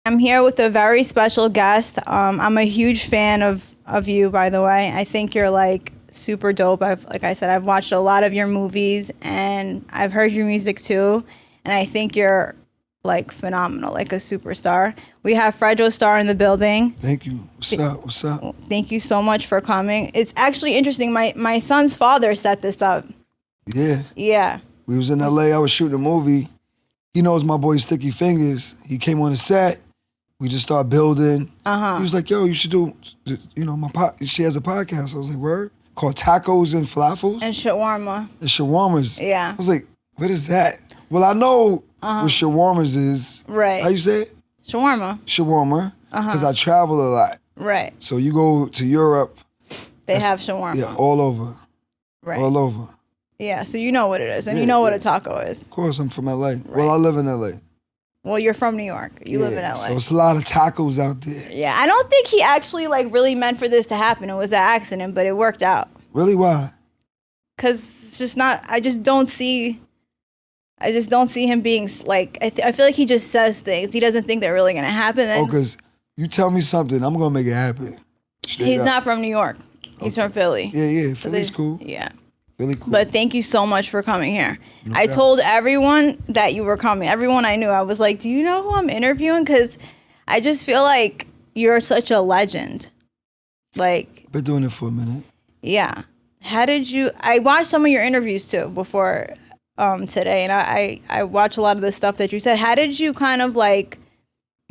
I'm here with a very special guest. I'm a huge fan of you, by the way. I think you're like super dope. Like I said, I've watched a lot of your movies and I've heard your music too. And I think you're like phenomenal, like a superstar. We have Fredro Starr in the building. Thank you. What's up? What's up? Thank you so much for coming. It's actually interesting. My son's father set this up. Yeah. Yeah. We was in LA. I was shooting a movie. He knows my boy Sticky Fingers. He came on the set. We just started building. He was like, yo, you should do, she has a podcast. I was like, word? Called Tacos and Falafels? And Shawarma. And Shawarmas. Yeah. I was like, what is that? Well, I know what Shawarmas is. Right. How you say it? Shawarma. Shawarma. Because I travel a lot. Right. So you go to Europe. They have shawarma. Yeah, all over. Right. All over. Yeah, so you know what it is, and you know what a taco is. Of course, I'm from LA. Right. Well, I live in LA. Well, you're from New York. You live in LA. So it's a lot of tacos out there. Yeah, I don't think he actually like really meant for this to happen. It was an accident, but it worked out. Really? Why? Because it's just not. I just don't see him being like. I feel like he just says things. He doesn't think they're really gonna happen. Then because you tell me something, I'm gonna make it happen. He's not from New York. He's from Philly. Yeah. Philly's cool. Yeah. Really cool. But thank you so much for coming here. No I doubt. told everyone that you were coming. Everyone I knew. I was like, do you know who I'm interviewing? Because I just feel like you're such a legend. Like, been doing it for a minute. yeah. How did you? I watched some of your interviews too before today, and I watched a lot of the stuff that you said. How did you kind of like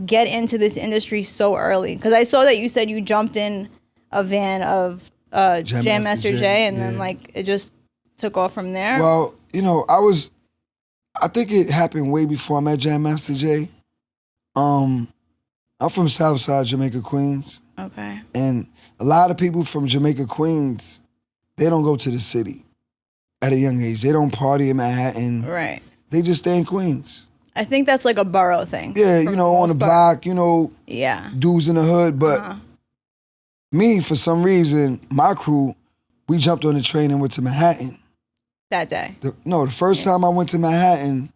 get into this industry so early? Because I saw that you said you jumped in a van of Jam Master Jay, and then like it just took off from there. Well, I think it happened way before I met Jam Master Jay. I'm from Southside Jamaica, Queens. Okay. And a lot of people from Jamaica, Queens, they don't go to the city at a young age. They don't party in Manhattan. Right. They just stay in Queens. I think that's like a borough thing. Yeah, on the block, Yeah. dudes in the hood. But me, for some reason, my crew, we jumped on the train and went to Manhattan. That day. The first time I went to Manhattan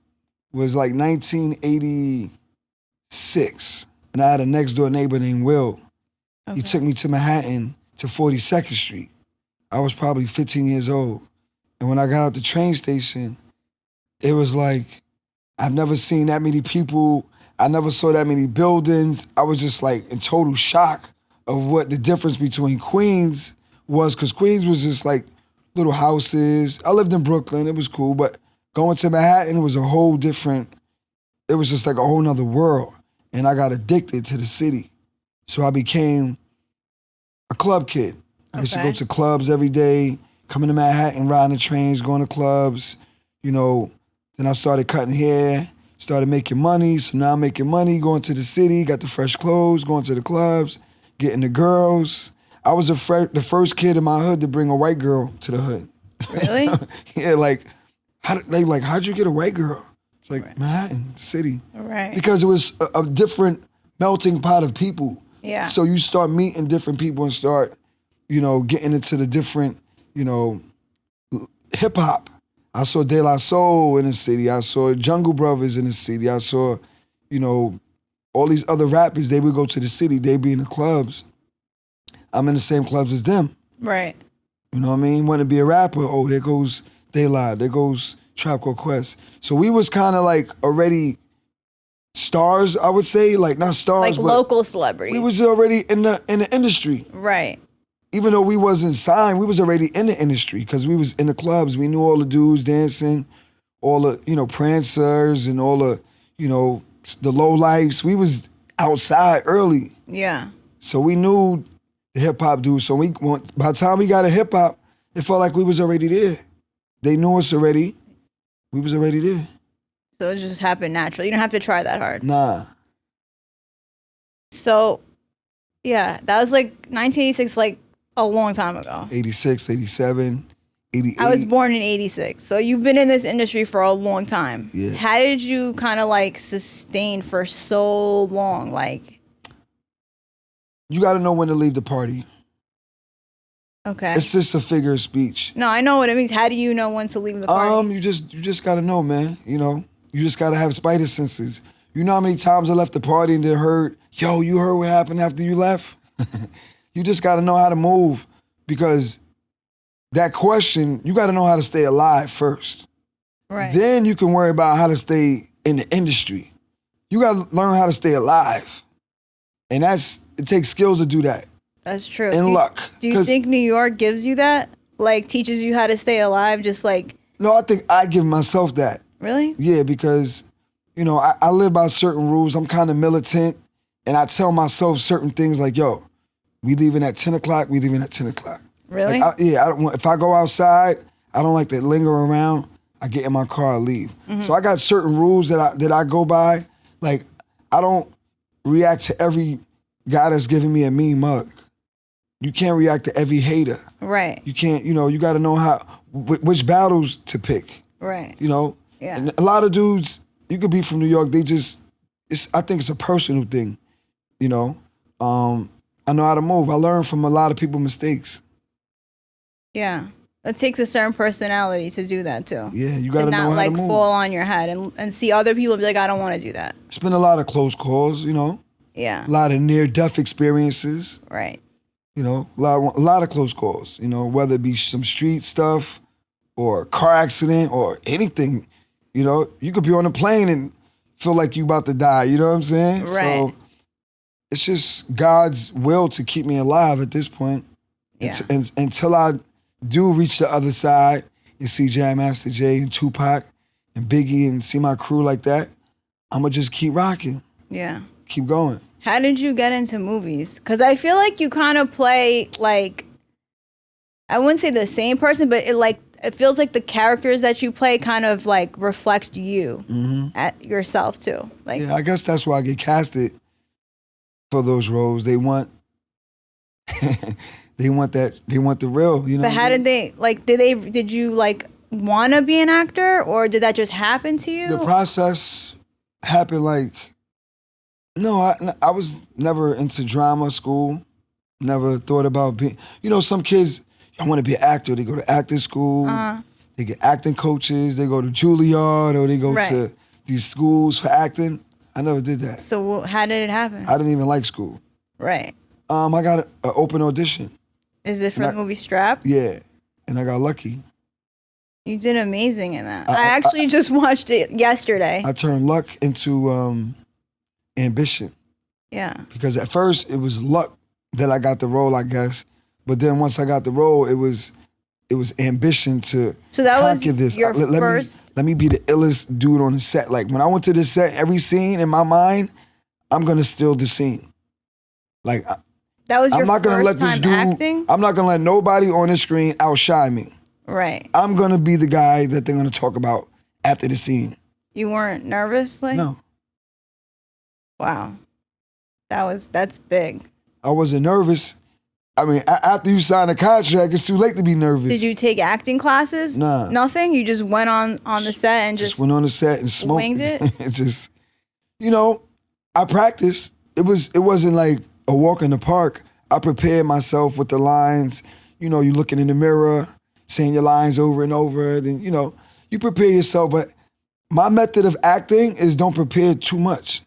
was like 1986. And I had a next door neighbor named Will. Okay. He took me to Manhattan to 42nd Street. I was probably 15 years old. And when I got out the train station, it was like, I've never seen that many people. I never saw that many buildings. I was just like in total shock of what the difference between Queens was, because Queens was just like little houses. I lived in Brooklyn, it was cool, but going to Manhattan was a whole different, it was just like a whole nother world. And I got addicted to the city. So I became a club kid. I used to go to clubs every day, coming to Manhattan, riding the trains, going to clubs, Then I started cutting hair, started making money. So now I'm making money, going to the city, got the fresh clothes, going to the clubs, getting the girls. I was the first kid in my hood to bring a white girl to the hood. Really? Yeah, how'd you get a white girl? It's like Manhattan, the city. Right. Because it was a different melting pot of people. Yeah. So you start meeting different people and start, getting into the different, hip hop. I saw De La Soul in the city. I saw Jungle Brothers in the city. I saw, all these other rappers, they would go to the city. They'd be in the clubs. I'm in the same clubs as them. Right. You know what I mean? Want to be a rapper? Oh, there goes De La. There goes Trap Called Quest. So we was kind of like already stars, I would say. Like not stars, like but local celebrities. we was already in the industry. Right. Even though we wasn't signed, we was already in the industry because we was in the clubs. We knew all the dudes dancing, all the, prancers and all the, the low lifes. We was outside early. Yeah. So we knew the hip hop dudes. So by the time we got a hip hop, it felt like we was already there. They knew us already. We was already there. So it just happened naturally. You don't have to try that hard. Nah. So, yeah, that was like 1986, like a long time ago. 86, 87, 88. I was born in 86. So you've been in this industry for a long time. Yeah. How did you kind of like sustain for so long? Like, you got to know when to leave the party. okay. It's just a figure of speech. No, I know what it means. How do you know when to leave the party? You just got to know, man. You just got to have spider senses. You know how many times I left the party and then heard, yo, you heard what happened after you left? You just got to know how to move, because that question, you got to know how to stay alive first. Right. Then you can worry about how to stay in the industry. You got to learn how to stay alive. And it takes skills to do that. That's true. And luck. Do you think New York gives you that? Like, teaches you how to stay alive, just like... No, I think I give myself that. Really? Yeah, because, you know, I live by certain rules. I'm kind of militant, and I tell myself certain things like, yo, we leaving at 10 o'clock, we leaving at 10 o'clock. Really? Like, if I go outside, I don't like to linger around. I get in my car, I leave. Mm-hmm. So I got certain rules that I go by. Like, I don't react to every guy that's giving me a mean mug. You can't react to every hater. Right. You can't, you know, you got to know which battles to pick. Right. You know? Yeah. And a lot of dudes, you could be from New York, I think it's a personal thing, you know? I know how to move. I learned from a lot of people's mistakes. Yeah. It takes a certain personality to do that too. Yeah, you got to know how to move. Not like fall on your head and see other people and be like, I don't want to do that. It's been a lot of close calls, you know? Yeah. A lot of near-death experiences. Right. You know, a lot of close calls, you know, whether it be some street stuff or a car accident or anything. You know, you could be on a plane and feel like you about to die, you know what I'm saying? Right. So it's just God's will to keep me alive at this point. Yeah. Until I do reach the other side and see Jam Master Jay and Tupac and Biggie and see my crew like that, I'm going to just keep rocking. Yeah. Keep going. How did you get into movies? Because I feel like you kind of play, like, I wouldn't say the same person, but it feels like the characters that you play kind of like reflect you at yourself too. Like, yeah, I guess that's why I get casted for those roles. They want they want the real, you know. But how did they, like, did you like want to be an actor, or did that just happen to you? The process happened like, no, I was never into drama school. Never thought about being, you know, some kids, I want to be an actor. They go to acting school. They get acting coaches. They go to Juilliard, or they go to these schools for acting. I never did that. So how did it happen? I didn't even like school. Right. I got an open audition. Is it for the movie Strap? Yeah, and I got lucky. You did amazing in that. I actually just watched it yesterday. I turned luck into ambition. Yeah. Because at first it was luck that I got the role, I guess. But then once I got the role, it was ambition to conquer this. Your first. Let me be the illest dude on the set. Like when I went to the set, every scene in my mind, I'm gonna steal the scene. Like that was your I'm not gonna first let this time dude. acting? I'm not gonna let nobody on the screen outshine me. Right. I'm gonna be the guy that they're gonna talk about after the scene. You weren't nervous, like? No. Wow. That's big. I wasn't nervous. I mean, after you sign a contract, it's too late to be nervous. Did you take acting classes? Nah. Nothing? You just went on the set and just went on the set and smoked. Winged it? It's just, you know, I practiced. It wasn't like a walk in the park. I prepared myself with the lines. You know, you looking in the mirror, saying your lines over and over. Then, you know, you prepare yourself. But my method of acting is don't prepare too much.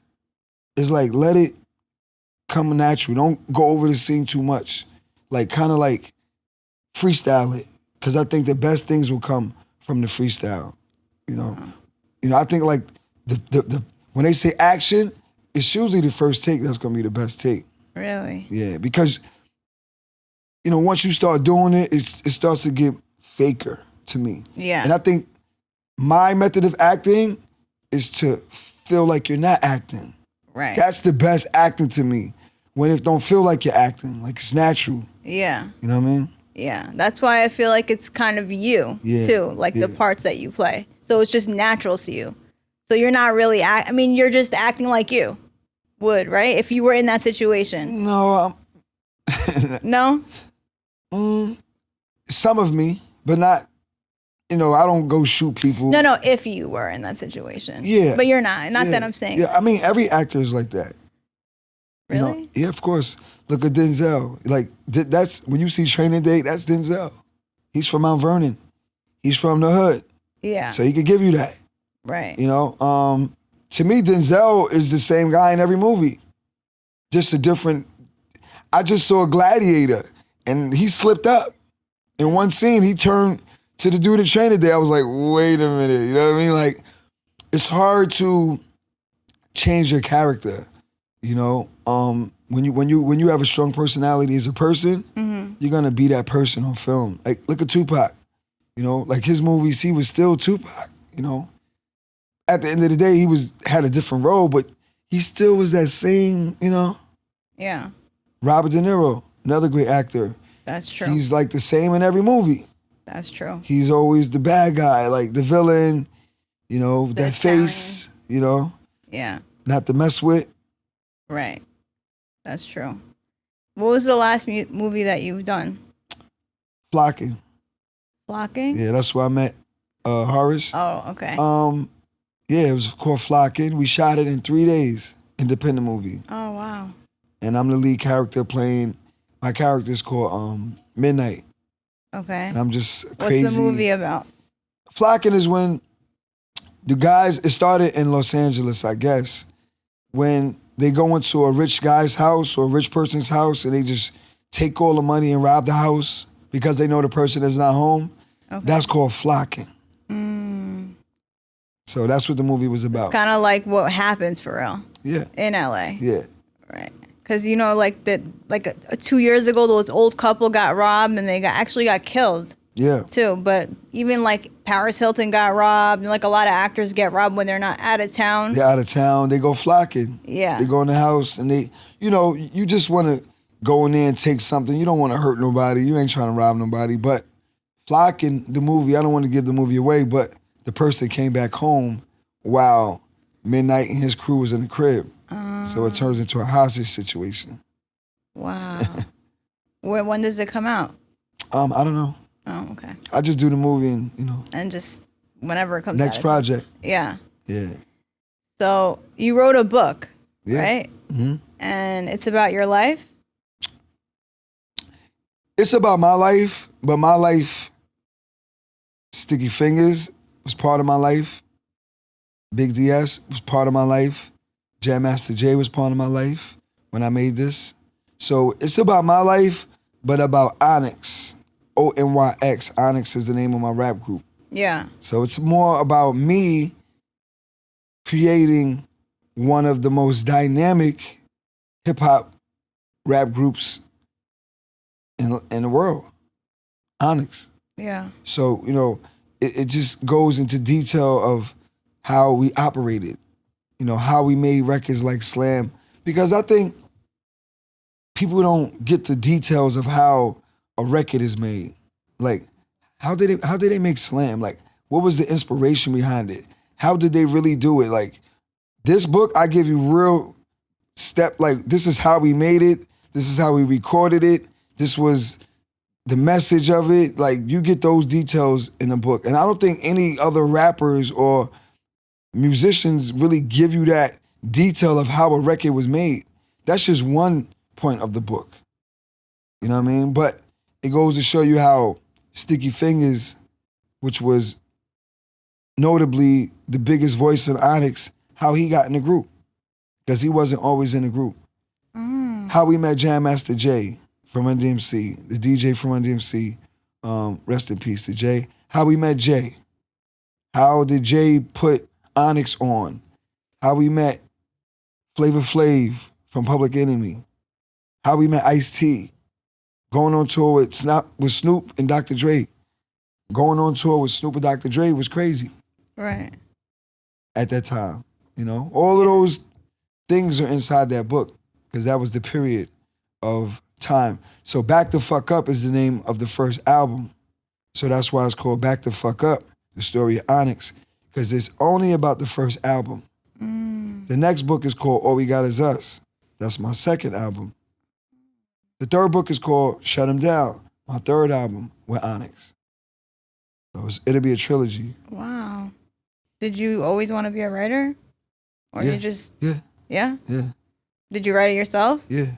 It's like, let it come natural. Don't go over the scene too much. Like, kind of like freestyle it. Because I think the best things will come from the freestyle. You know, I think like the when they say action, it's usually the first take that's gonna be the best take. Really? Yeah, because you know once you start doing it, it starts to get faker to me. Yeah. And I think my method of acting is to feel like you're not acting. Right. That's the best acting to me. When it don't feel like you're acting, like it's natural. Yeah. You know what I mean? Yeah. That's why I feel like it's kind of you too, like the parts that you play. So it's just natural to you. So you're not really you're just acting like you would, right? If you were in that situation. No. No? Some of me, but not, you know, I don't go shoot people. No, if you were in that situation. Yeah. But you're not. Not that I'm saying. Yeah, I mean, every actor is like that. Really? You know? Yeah, of course. Look at Denzel. Like, that's, when you see Training Day, that's Denzel. He's from Mount Vernon. He's from the hood. Yeah. So he could give you that. Right. You know? to me, Denzel is the same guy in every movie. Just a different. I just saw Gladiator, and he slipped up. In one scene, he turned to the dude in Training Day. I was like, wait a minute. You know what I mean? Like, it's hard to change your character. You know, when you have a strong personality as a person, you're gonna be that person on film. Like, look at Tupac. You know, like his movies, he was still Tupac. You know, at the end of the day, he had a different role, but he still was that same. You know. Yeah. Robert De Niro, another great actor. That's true. He's like the same in every movie. That's true. He's always the bad guy, like the villain. You know, that face. You know. Yeah. Not to mess with. Right. That's true. What was the last movie that you've done? Flocking. Flocking? Yeah, that's where I met Horace. Oh, okay. Yeah, it was called Flocking. We shot it in 3 days. Independent movie. Oh, wow. And I'm the lead character playing. My character is called Midnight. Okay. And I'm just crazy. What's the movie about? Flocking is when the guys. It started in Los Angeles, I guess, when they go into a rich guy's house or a rich person's house and they just take all the money and rob the house because they know the person is not home. Okay. That's called flocking. So that's what the movie was about. It's kind of like what happens for real. Yeah. In LA. Yeah. Right. Because, you know, like 2 years ago, those old couple got robbed and they actually got killed. Yeah. Too. But even like Paris Hilton got robbed and like a lot of actors get robbed when they're not out of town. They're out of town. They go flocking. Yeah. They go in the house and they, you know, you just want to go in there and take something. You don't want to hurt nobody. You ain't trying to rob nobody. But flocking, the movie, I don't want to give the movie away, but the person came back home while Midnight and his crew was in the crib. So it turns into a hostage situation. Wow. When does it come out? I don't know. Oh, okay. I just do the movie and, you know. And just whenever it comes out. Next project. Yeah. Yeah. So you wrote a book, right? Mm-hmm. And it's about your life? It's about my life, but my life, Sticky Fingers was part of my life. Big DS was part of my life. Jam Master Jay was part of my life when I made this. So it's about my life, but about ONYX. ONYX. ONYX is the name of my rap group. Yeah. So it's more about me creating one of the most dynamic hip-hop rap groups in the world. ONYX. Yeah. So, you know, it just goes into detail of how we operated, you know, how we made records like Slam. Because I think people don't get the details of how a record is made. Like, how did they make Slam? Like, what was the inspiration behind it? How did they really do it? Like, this book, I give you real step, like, this is how we made it. This is how we recorded it. This was the message of it. Like, you get those details in the book. And I don't think any other rappers or musicians really give you that detail of how a record was made. That's just one point of the book. You know what I mean? But it goes to show you how Sticky Fingers, which was notably the biggest voice in ONYX, how he got in the group. Because he wasn't always in the group. How we met Jam Master Jay from Run DMC, the DJ from Run DMC, rest in peace to Jay. How we met Jay. How did Jay put ONYX on? How we met Flavor Flav from Public Enemy. How we met Ice-T. Going on tour with Snoop and Dr. Dre. Going on tour with Snoop and Dr. Dre was crazy. Right. At that time, you know? All of those things are inside that book because that was the period of time. So Back the Fuck Up is the name of the first album. So that's why it's called Back the Fuck Up, the story of ONYX, because it's only about the first album. The next book is called All We Got Is Us. That's my second album. The third book is called Shut 'Em Down, my third album with ONYX. So it'll be a trilogy. Wow. Did you always want to be a writer? Or you just... Yeah. Yeah? Yeah. Did you write it yourself? Yeah.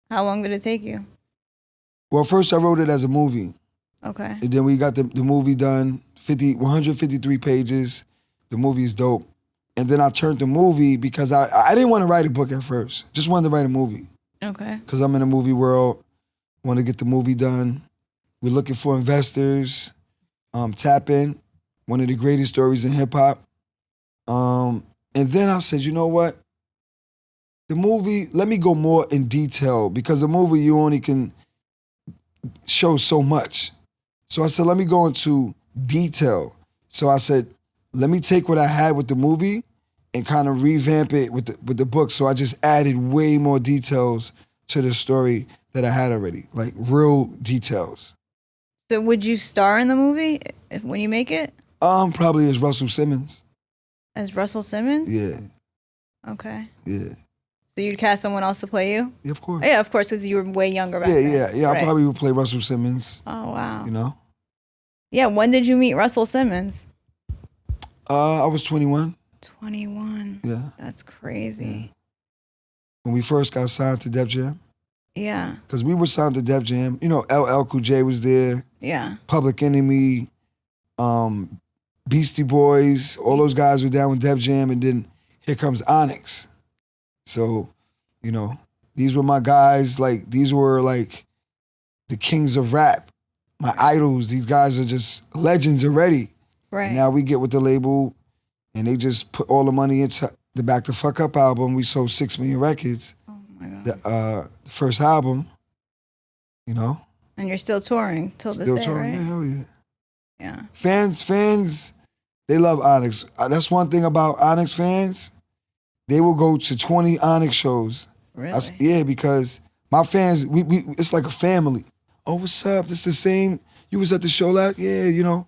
How long did it take you? Well, first I wrote it as a movie. Okay. And then we got the movie done, 153 pages. The movie is dope. And then I turned to movie because I didn't want to write a book at first. Just wanted to write a movie. Okay. Because I'm in the movie world. Want to get the movie done. We're looking for investors. Tap in. One of the greatest stories in hip hop. And then I said, you know what? The movie, let me go more in detail because the movie you only can show so much. So I said, let me go into detail. So I said, let me take what I had with the movie and kind of revamp it with the book. So I just added way more details to the story that I had already, like real details. So would you star in the movie when you make it? Probably as Russell Simmons. As Russell Simmons? Yeah. Okay. Yeah. So you'd cast someone else to play you? Yeah, of course. Yeah, of course, because you were way younger back then. Yeah. Right. I probably would play Russell Simmons. Oh, wow. You know? Yeah, when did you meet Russell Simmons? I was 21. 21. Yeah. That's crazy. Yeah. When we first got signed to Def Jam. Yeah. Because we were signed to Def Jam. You know, LL Cool J was there. Yeah. Public Enemy, Beastie Boys, all those guys were down with Def Jam, and then here comes ONYX. So, you know, these were my guys, like, these were like the kings of rap, my idols. These guys are just legends already. Right. And now we get with the label, and they just put all the money into the Back the Fuck Up album. We sold 6 million records. Oh, my God. The first album, you know. And you're still touring till this Still day, touring, right? yeah, hell yeah. Yeah. Fans, they love ONYX. That's one thing about ONYX fans. They will go to 20 ONYX shows. Really? Yeah, because my fans, we it's like a family. Oh, what's up? This the same. You was at the show last? Yeah, you know.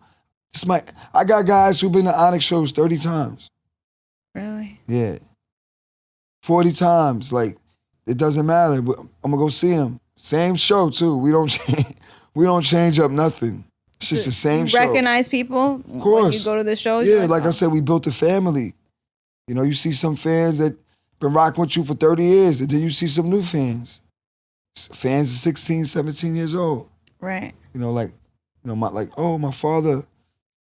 I got guys who've been to ONYX shows 30 times. Really? Yeah. 40 times. Like, it doesn't matter. I'm gonna go see them. Same show too. We don't change up nothing. It's just the same show. Recognize people Of course. when you go to the shows? Yeah, like I said, we built a family. You know, you see some fans that been rocking with you for 30 years, and then you see some new fans. Fans are 16, 17 years old. Right. You know, like, you know, my father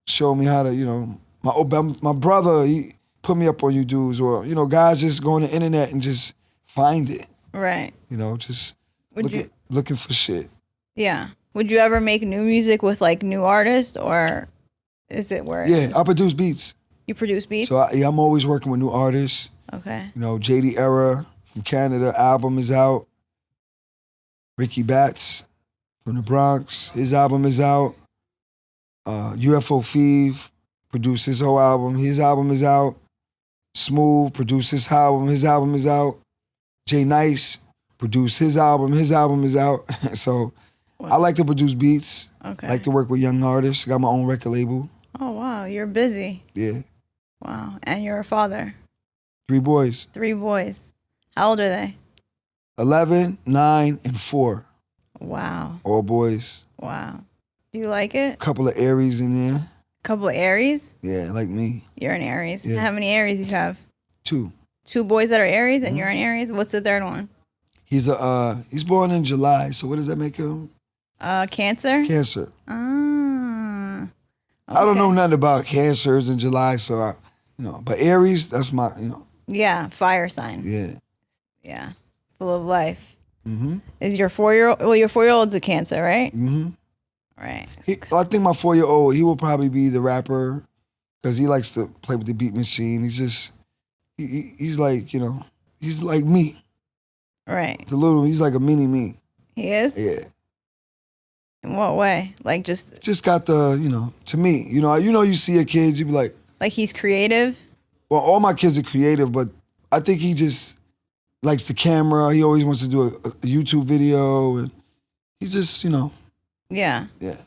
showed me how to, you know, my brother, he put me up on you dudes, or, you know, guys just go on the internet and just find it. Right. You know, just looking for shit. Yeah. Would you ever make new music with like new artists, or is it where? Yeah, I produce beats. You produce beats? So I'm always working with new artists. Okay. You know, JD Era from Canada, album is out. Ricky Batts from the Bronx, his album is out. UFO Feeve produced his whole album. His album is out. Smooth produced his album is out. Jay Nice produced his album is out. So I like to produce beats. Okay. I like to work with young artists. Got my own record label. Oh, wow. You're busy. Yeah. Wow. And you're a father. 3 boys. 3 boys. How old are they? 11, 9, and 4. Wow. All boys. Wow. Do you like it? Couple of Aries in there. Couple of Aries? Yeah, like me. You're an Aries. Yeah. How many Aries you have? 2. 2 boys that are Aries, and you're an Aries? What's the third one? He's born in July, so what does that make him? Cancer? Cancer. Ah. Okay. I don't know nothing about cancers in July, so but Aries, that's my, Yeah, fire sign. Yeah. Yeah. Full of life. Mm-hmm. Is your 4-year-old, well, your 4-yearold's a Cancer, right? Mm-hmm. Right. I think my 4-year-old, he will probably be the rapper because he likes to play with the beat machine. He's just, he's like, he's like me. Right. He's like a mini me. He is? Yeah. In what way? Like just got the, to me, you see your kids, you be like he's creative? Well, all my kids are creative, but I think he just likes the camera. He always wants to do a YouTube video, and he's just, Yeah. Yeah.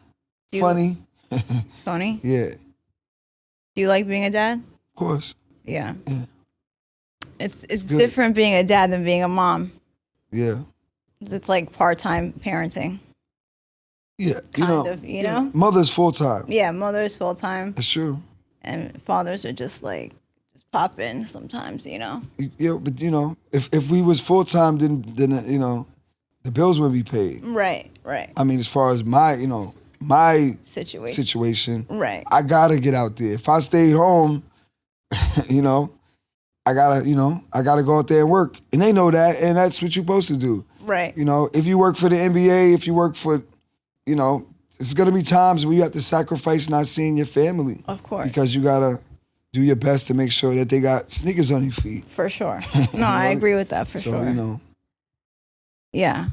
Funny. It's funny? Yeah. Do you like being a dad? Of course. Yeah. Yeah. It's different being a dad than being a mom. Yeah. It's like part-time parenting. Yeah. Kind of, you know? Mother's full-time. Yeah, mother's full-time. That's true. And fathers are just pop in sometimes, Yeah, but if we was full-time, then the bills would be paid. Right. I mean, as far as my situation. situation, Right. I gotta get out there. If I stayed home, you know, I gotta go out there and work. And they know that, and that's what you're supposed to do. Right. You know, if you work for the NBA, if you work for, you know, it's gonna be times where you have to sacrifice not seeing your family. Of course. Because you gotta do your best to make sure that they got sneakers on their feet. For sure. No, I agree with that for sure. So, you know. Yeah.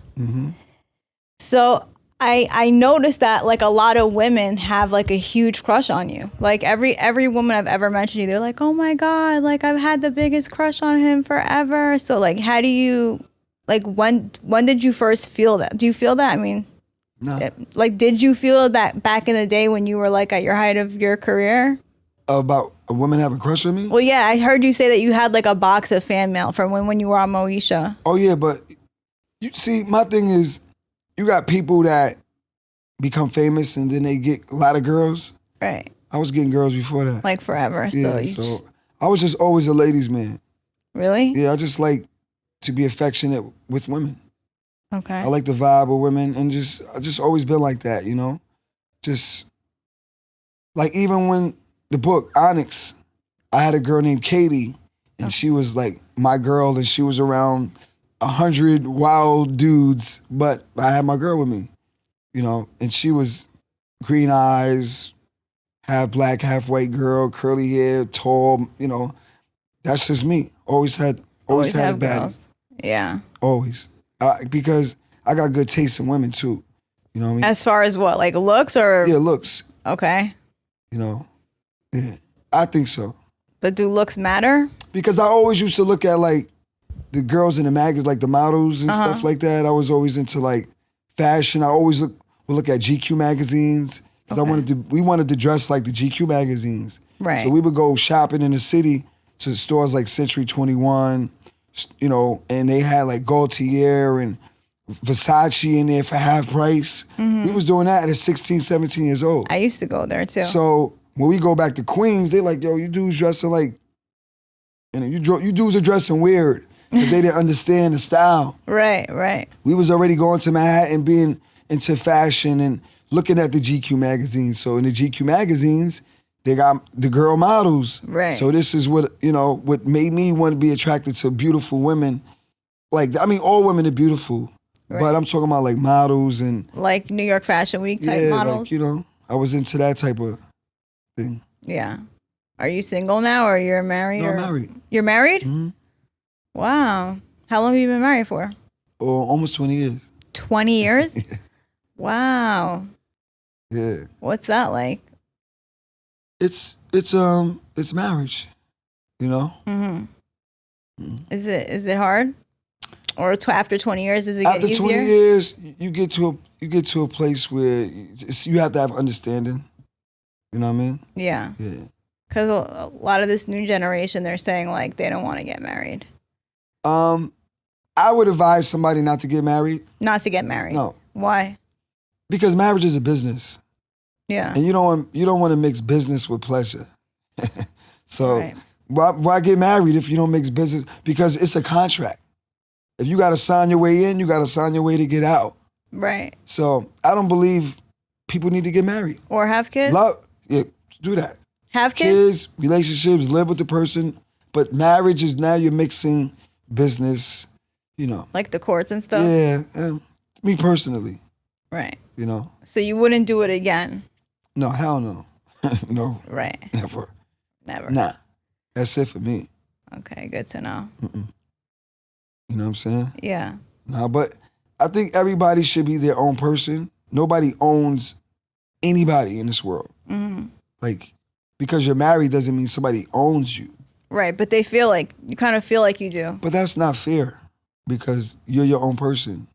So I noticed that like a lot of women have like a huge crush on you. Like every woman I've ever mentioned you, they're like, oh my God, like I've had the biggest crush on him forever. So like how do you, like when did you first feel that? Do you feel that? I mean, no. Like did you feel that back in the day when you were like at your height of your career? About a woman having a crush on me? Well, yeah, I heard you say that you had like a box of fan mail from when you were on Moesha. Oh yeah, but you see, my thing is, you got people that become famous and then they get a lot of girls. Right. I was getting girls before that. Like forever. Yeah, so I was just always a ladies' man. Really? Yeah, I just like to be affectionate with women. Okay. I like the vibe of women, and I just always been like that, you know? Just, like even when the book, ONYX, I had a girl named Katie, and she was like my girl, and she was around 100 wild dudes, but I had my girl with me, you know, and she was green eyes, half black, half white girl, curly hair, tall, you know. That's just me. Always had a baddie. Girls. Yeah. Always. Because I got good taste in women too. You know what I mean? As far as what, like looks or? Yeah, looks. Okay. You know, yeah, I think so. But do looks matter? Because I always used to look at like the girls in the magazines, like the models and stuff like that. I was always into like fashion. I always would look at GQ magazines because we wanted to dress like the GQ magazines. Right. So we would go shopping in the city to stores like Century 21, you know, and they had like Gaultier and Versace in there for half price. We was doing that at 16, 17 years old. I used to go there too. So when we go back to Queens, they like, yo, you dudes dressing like, you dudes are dressing weird because they didn't understand the style. Right, right. We was already going to Manhattan, being into fashion and looking at the GQ magazines. So in the GQ magazines, they got the girl models. Right. So this is what, you know, what made me want to be attracted to beautiful women. Like, I mean, all women are beautiful. Right. But I'm talking about like models and like New York Fashion Week type models. Like, you know, I was into that type of thing. Yeah. Are you single now or you're married? No, I'm married. You're married? Mm-hmm. Wow. How long have you been married for? Oh, almost 20 years. 20 years? Yeah. Wow. Yeah. What's that like? It's marriage, you know? Mm-hmm. Is it hard? Or after 20 years, does it get easier? After 20 years, you get to a place where you have to have understanding. You know what I mean? Yeah. Yeah. Because a lot of this new generation, they're saying like they don't want to get married. I would advise somebody not to get married. Not to get married? No. Why? Because marriage is a business. Yeah. And you don't want to mix business with pleasure. So right. why get married if you don't mix business? Because it's a contract. If you got to sign your way in, you got to sign your way to get out. Right. So I don't believe people need to get married. Or have kids? Do that. Have kids? Kids, relationships, live with the person. But marriage is now you're mixing business, you know. Like the courts and stuff? Yeah. Me personally. Right. You know. So you wouldn't do it again? No, hell no. No. Right. Never. Nah. That's it for me. Okay, good to know. Mm-mm. You know what I'm saying? Yeah. No, but I think everybody should be their own person. Nobody owns anybody in this world. Mm-hmm. Like, because you're married doesn't mean somebody owns you. Right, but you kind of feel like you do. But that's not fair because you're your own person.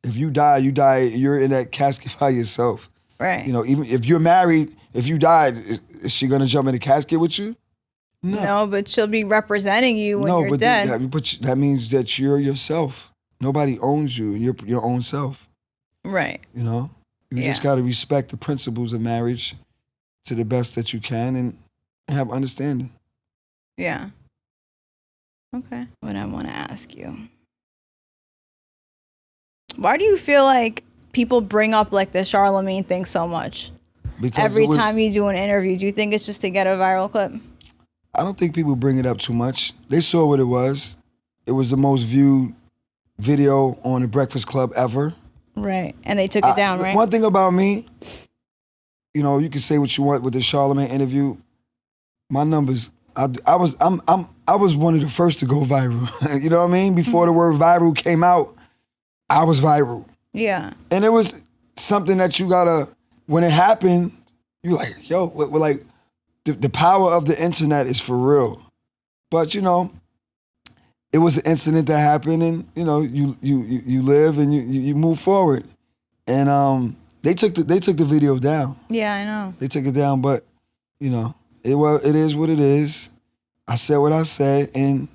If you die, you're in that casket by yourself. Right. You know, even if you're married, if you died, is she going to jump in the casket with you? No, but she'll be representing you when you're dead. But that means that you're yourself. Nobody owns you, and you're your own self. Right. You know? You just got to respect the principles of marriage to the best that you can and have understanding. Yeah. Okay. What I want to ask you. Why do you feel like people bring up like the Charlemagne thing so much? Because every time you do an interview, do you think it's just to get a viral clip? I don't think people bring it up too much. They saw what it was. It was the most viewed video on the Breakfast Club ever. Right. And they took it down, right? One thing about me, you know, you can say what you want with the Charlamagne interview. My numbers, I was one of the first to go viral. You know what I mean? Before the word viral came out, I was viral. Yeah. And it was something that you gotta, when it happened, you like, yo, we're like, the power of the internet is for real. But you know, it was an incident that happened, and you know, you live and you move forward. And they took the video down. Yeah, I know. They took it down, but you know, it is what it is. I said what I said, and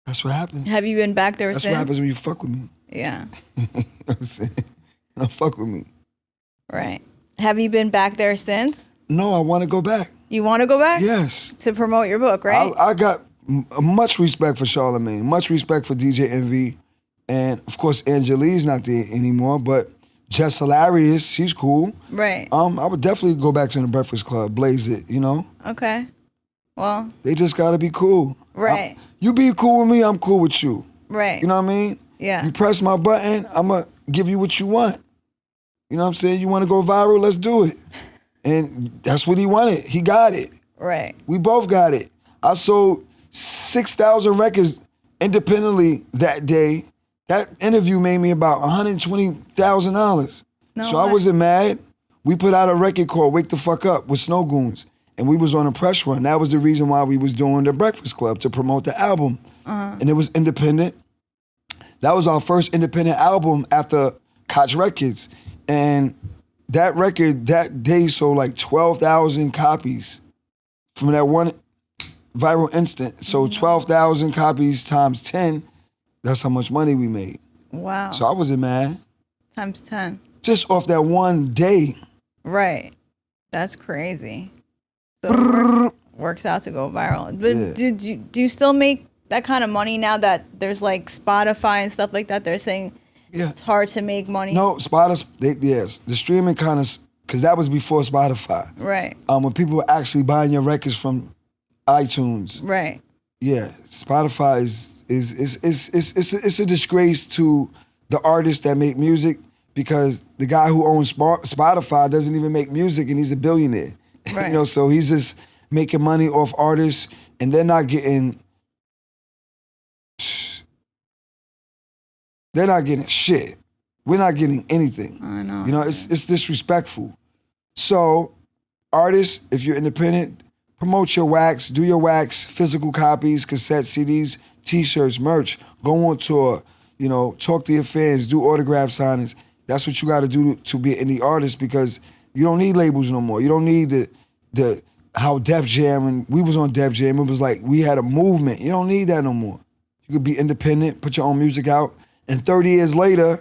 that's what happened. Have you been back there That's since? what happens when you fuck with me. Yeah. You know what I'm saying? Don't fuck with me. Right. Have you been back there since? No, I want to go back. You want to go back? Yes. To promote your book, right? I got much respect for Charlamagne, much respect for DJ Envy, and of course Angelique's not there anymore, but Jess Hilarious, she's cool. Right. I would definitely go back to the Breakfast Club, blaze it, you know? Okay. Well. They just gotta be cool. Right. You be cool with me, I'm cool with you. Right. You know what I mean? Yeah. You press my button, I'ma give you what you want. You know what I'm saying? You wanna go viral, let's do it. And that's what he wanted. He got it. Right. We both got it. I sold 6,000 records independently that day. That interview made me about $120,000. No So I way. wasn't mad. We put out a record called Wake the Fuck Up with Snow Goons. And we was on a press run. That was the reason why we was doing the Breakfast Club, to promote the album. And it was independent. That was our first independent album after Koch Records. And that record that day sold like 12,000 copies from that one viral instant. So 12,000 copies times 10, that's how much money we made. Wow. So I wasn't mad. Times 10. Just off that one day. Right. That's crazy. So it works out to go viral. But Yeah. do you still make that kind of money now that there's like Spotify and stuff like that? They're saying Yeah. it's hard to make money. No, Spotify, yes. The streaming kind of, because that was before Spotify. Right. When people were actually buying your records from iTunes. Right. Yeah, Spotify is it's a disgrace to the artists that make music, because the guy who owns Spotify doesn't even make music and he's a billionaire. Right. You know, so he's just making money off artists, and they're not getting shit. We're not getting anything. I know. You know, it's disrespectful. So, artists, if you're independent, promote your wax, do your wax, physical copies, cassette CDs, T-shirts, merch, go on tour, you know, talk to your fans, do autograph signings. That's what you got to do to be an indie artist, because you don't need labels no more. You don't need the how Def Jam, and we was on Def Jam, it was like we had a movement. You don't need that no more. You could be independent, put your own music out, and 30 years later,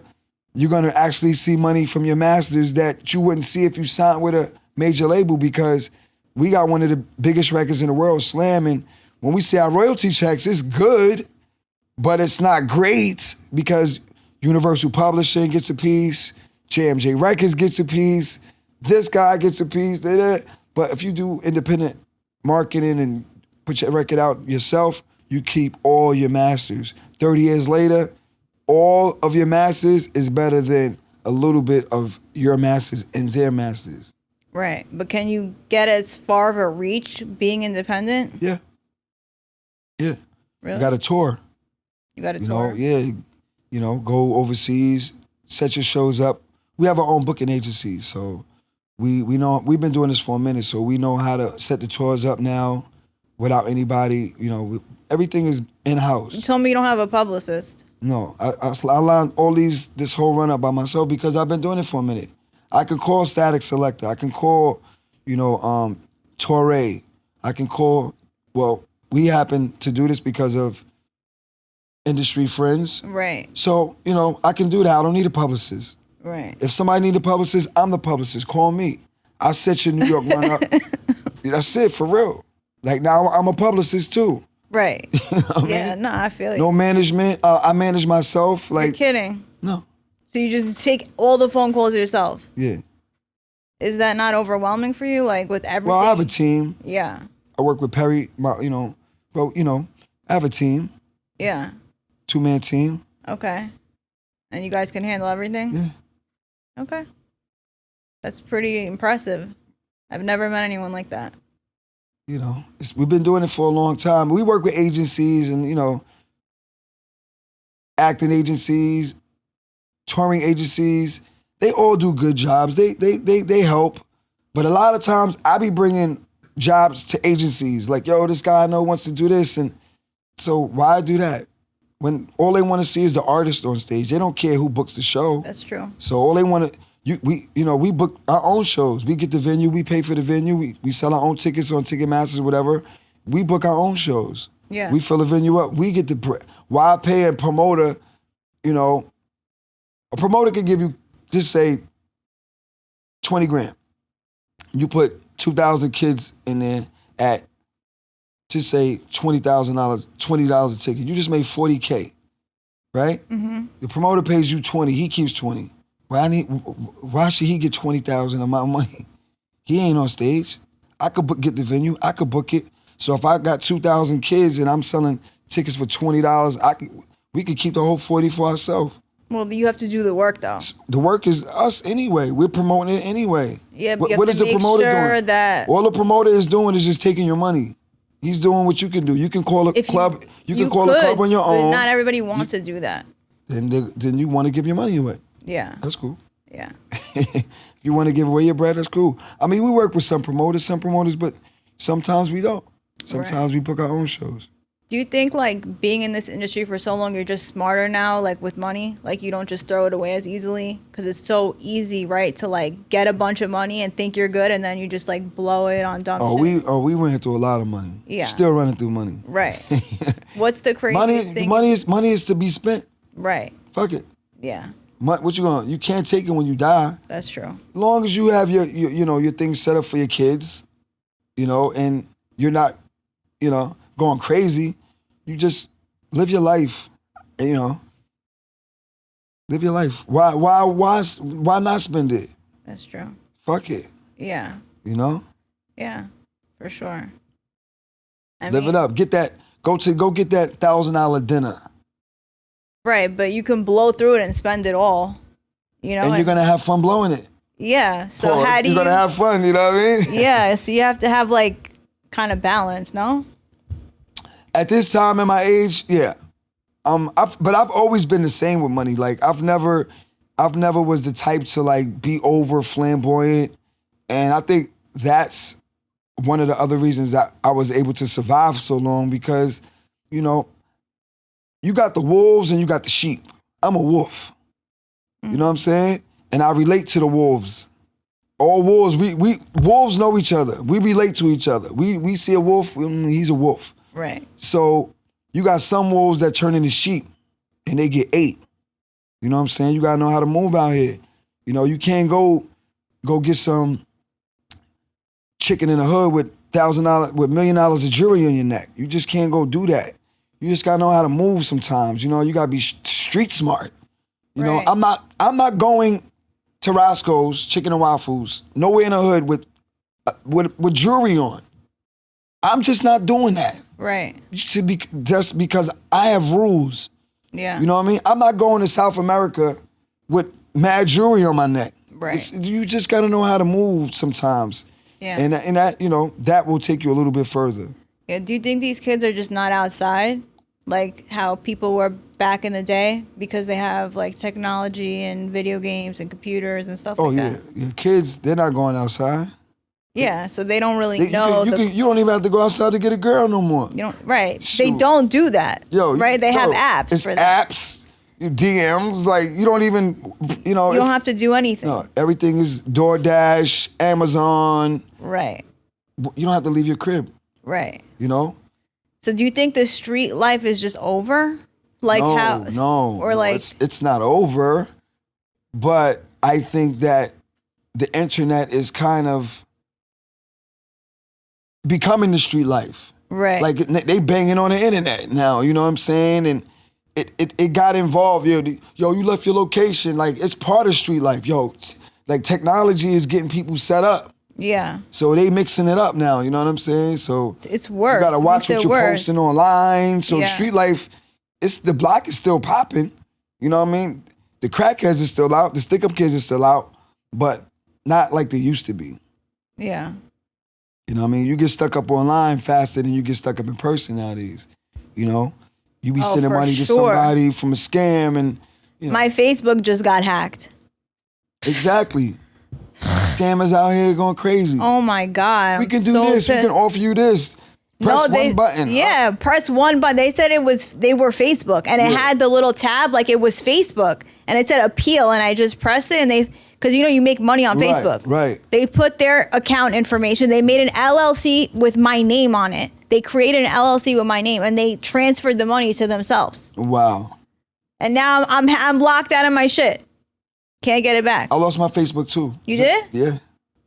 you're gonna actually see money from your masters that you wouldn't see if you signed with a major label, because we got one of the biggest records in the world, Slam, and when we see our royalty checks, it's good, but it's not great, because Universal Publishing gets a piece, JMJ Records gets a piece, this guy gets a piece, but if you do independent marketing and put your record out yourself, you keep all your masters. 30 years later, all of your masters is better than a little bit of your masters and their masters. Right. But can you get as far of a reach being independent? Yeah. Yeah. Really? You got to tour. You got to You tour? know, yeah. You know, go overseas, set your shows up. We have our own booking agency, so we know, we've been doing this for a minute, so we know how to set the tours up now without anybody, you know, everything is in-house. You told me you don't have a publicist. No, I learned this whole run up by myself, because I've been doing it for a minute. I can call Static Selector. I can call, you know, Torre. I can call, well, we happen to do this because of industry friends. Right. So, you know, I can do that. I don't need a publicist. Right. If somebody need a publicist, I'm the publicist. Call me. I'll set your New York run up. That's it, for real. Like, now I'm a publicist too. Right. You know what I Yeah, mean? no, I feel you. No management. I manage myself. You're Like, kidding. no. So you just take all the phone calls yourself. Yeah. Is that not overwhelming for you? Like with everything? Well, I have a team. Yeah. I work with Perry, I have a team, Yeah. 2-man team. Okay. And you guys can handle everything? Yeah. Okay. That's pretty impressive. I've never met anyone like that. We've been doing it for a long time. We work with agencies and, acting agencies, touring agencies. They all do good jobs. They help. But a lot of times I be bringing jobs to agencies. Like, yo, this guy I know wants to do this. And so why do that? When all they want to see is the artist on stage. They don't care who books the show. That's true. So all they want to, we book our own shows. We get the venue, we pay for the venue, we sell our own tickets on Ticketmasters, whatever. We book our own shows. Yeah. We fill the venue up. We get the, why pay a promoter, a promoter could give you, just say, 20 grand. You put 2,000 kids in there at, just say $20,000, $20 a ticket. You just made $40K, right? Mm-hmm. The promoter pays you 20, he keeps 20. Why should he get 20,000 of my money? He ain't on stage. I could get the venue. I could book it. So if I got 2,000 kids and I'm selling tickets for $20, we could keep the whole 40 for ourselves. Well, you have to do the work, though. The work is us anyway. We're promoting it anyway. Yeah, but what is the promoter doing? That all the promoter is doing is just taking your money. He's doing what you can do. You can call a club. You can call a club on your own. But not everybody wants to do that. Then you want to give your money away. Yeah. That's cool. Yeah. If you want to give away your bread, that's cool. I mean, we work with some promoters, but sometimes we don't. Sometimes we book our own shows. Do you think, like, being in this industry for so long, you're just smarter now, like, with money? Like, you don't just throw it away as easily? Because it's so easy, right, to, like, get a bunch of money and think you're good, and then you just, like, blow it on dumb shit. We ran through a lot of money. Yeah. Still running through money. Right. What's the craziest thing? Money is to be spent. Right. Fuck it. Yeah. You can't take it when you die. That's true. As long as you have your things set up for your kids, and you're not, going crazy, you just live your life, live your life. Why not spend it? That's true. Fuck it. Yeah. Yeah, for sure. Live it up. Get that. Go get that $1,000 dinner. Right, but you can blow through it and spend it all, And you're gonna have fun blowing it. Yeah. So how do you're gonna have fun? You know what I mean? Yeah. So you have to have like kind of balance, no? At this time in my age, yeah. But I've always been the same with money. Like I've never was the type to like be over flamboyant, and I think that's one of the other reasons that I was able to survive so long because, you got the wolves and you got the sheep. I'm a wolf. You know what I'm saying? And I relate to the wolves. All wolves, we wolves know each other. We relate to each other. We see a wolf, he's a wolf. Right. So you got some wolves that turn into sheep and they get ate. You know what I'm saying? You gotta know how to move out here. You can't go get some chicken in the hood with $1,000, with $1 million of jewelry on your neck. You just can't go do that. You just gotta know how to move sometimes. You gotta be street smart. Right. I'm not going to Roscoe's Chicken and Waffles, nowhere in the hood with jewelry on. I'm just not doing that. Right. Just because I have rules. Yeah. You know what I mean? I'm not going to South America with mad jewelry on my neck. Right. You just gotta know how to move sometimes. Yeah. And that, that will take you a little bit further. Yeah. Do you think these kids are just not outside? Like how people were back in the day because they have like technology and video games and computers and stuff like that? Oh, yeah. Kids, they're not going outside. Yeah, so they don't really know. You don't even have to go outside to get a girl no more. You don't, right. Shoot. They don't do that. Right? They have apps for that. Apps, DMs, like you don't even, You don't have to do anything. No, everything is DoorDash, Amazon. Right. You don't have to leave your crib. Right. So do you think the street life is just over? Like it's not over, but I think that the internet is kind of becoming the street life. Right. Like they banging on the internet now, you know what I'm saying? And it got involved. Yo, you left your location. Like it's part of street life. Yo, like technology is getting people set up. Yeah. So they mixing it up now, you know what I'm saying? So It's worse. you gotta watch what you're worse. posting online. So Yeah. street life, the block is still popping. You know what I mean? The crackheads is still out, the stick-up kids is still out, but not like they used to be. Yeah. You know what I mean? You get stuck up online faster than you get stuck up in person nowadays. You know? You be sending for money to sure. somebody from a scam and you know. My Facebook just got hacked. Exactly. Scammers out here going crazy. Oh my God. We can do so this. pissed. We can offer you this. Press one button. Yeah, press one button. They said they were Facebook, and it had the little tab like it was Facebook, and it said appeal, and I just pressed it, and because you make money on Facebook. Right. They put their account information. They made an LLC with my name on it. They created an LLC with my name, and they transferred the money to themselves. Wow. And now I'm locked out of my shit. Can't get it back. I lost my Facebook too. You did? Yeah.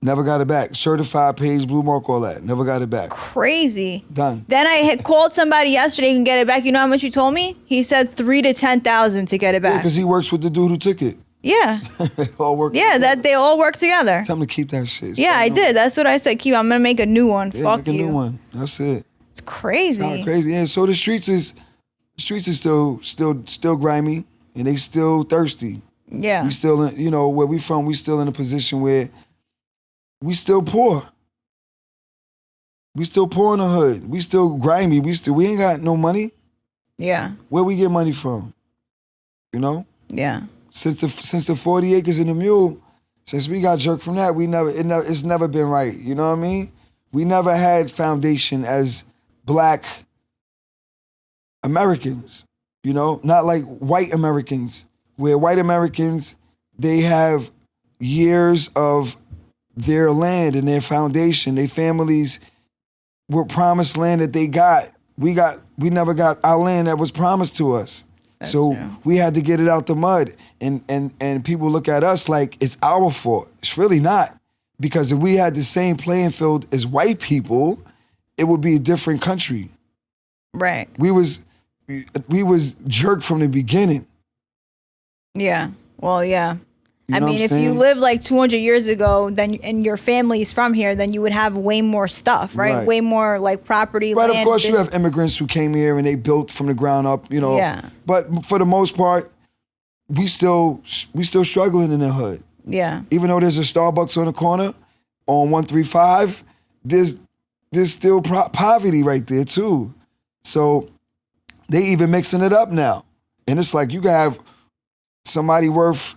Never got it back. Certified page, blue mark, all that. Never got it back. Crazy. Done. Then I had called somebody yesterday and get it back. You know how much he told me? He said 3,000 to 10,000 to get it back. Yeah, because he works with the dude who took it. Yeah. They all work Yeah, together. that they all work together. Tell him to keep that shit. Yeah, I did. That's what I said. I'm gonna make a new one. Yeah, Fuck make a you. new one. That's it. It's crazy. Not crazy. Yeah. So the streets is still grimy and they still thirsty. Yeah. We still in, where we from. We still in a position where we still poor. We still poor in the hood. We still grimy. We ain't got no money. Yeah. Where we get money from? You know. Yeah. Since the 40 acres and the mule, since we got jerked from that, it's never been right. You know what I mean? We never had foundation as Black Americans. Not like white Americans, where white Americans, they have years of their land and their foundation. Their families were promised land that they got. We never got our land that was promised to us. That's so true. we had to get it out the mud. And people look at us like it's our fault. It's really not. Because if we had the same playing field as white people, it would be a different country. Right. We was jerked from the beginning. Yeah. Well, yeah. You know what I'm if you saying? lived like 200 years ago, then and your family's from here, then you would have way more stuff, right? Right. Way more like property, Right, land. of course you have immigrants who came here and they built from the ground up, Yeah. But for the most part, we still struggling in the hood. Yeah. Even though there's a Starbucks on the corner on 135, there's still poverty right there too. So they even mixing it up now. And it's like you can have somebody worth